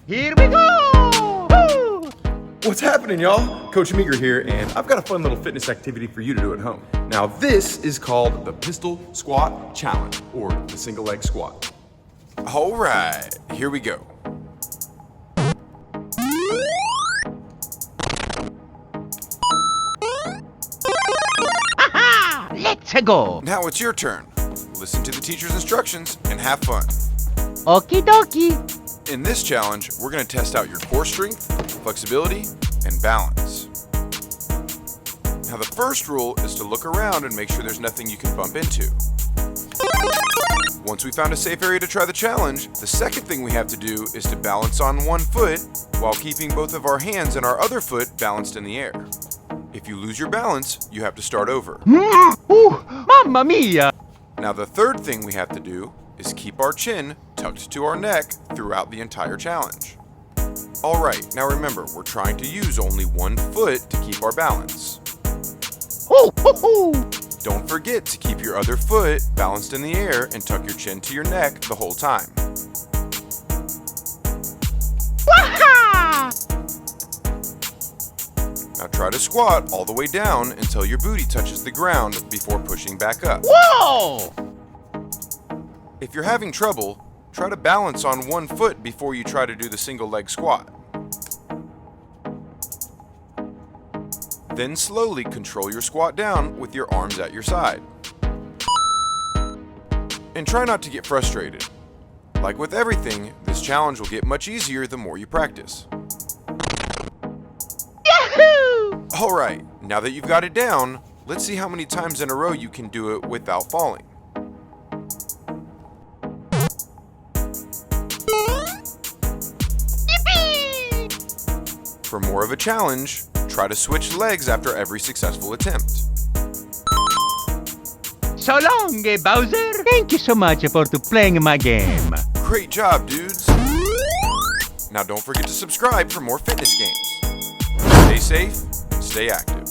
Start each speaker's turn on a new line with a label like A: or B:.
A: Here we go! Woo!
B: What's happening, y'all? Coach Meger here, and I've got a fun little fitness activity for you to do at home. Now, this is called the Pistol Squat Challenge, or the single leg squat.
C: All right, here we go.
A: Aha! Let's go!
C: Now it's your turn. Listen to the teacher's instructions and have fun.
A: Okie dokie.
C: In this challenge, we're going to test out your core strength, flexibility, and balance. Now the first rule is to look around and make sure there's nothing you can bump into. Once we found a safe area to try the challenge, the second thing we have to do is to balance on one foot while keeping both of our hands and our other foot balanced in the air. If you lose your balance, you have to start over.
A: Mamma mia!
C: Now the third thing we have to do is keep our chin tucked to our neck throughout the entire challenge. Alright, now remember, we're trying to use only one foot to keep our balance. Don't forget to keep your other foot balanced in the air and tuck your chin to your neck the whole time. Now try to squat all the way down until your booty touches the ground before pushing back up.
A: Whoa!
C: If you're having trouble, try to balance on one foot before you try to do the single leg squat. Then slowly control your squat down with your arms at your side. And try not to get frustrated. Like with everything, this challenge will get much easier the more you practice.
A: Yahoo!
C: Alright, now that you've got it down, let's see how many times in a row you can do it without falling. For more of a challenge, try to switch legs after every successful attempt.
A: So long, Bowser! Thank you so much for playing my game.
C: Great job, dudes! Now don't forget to subscribe for more fitness games. Stay safe, stay active.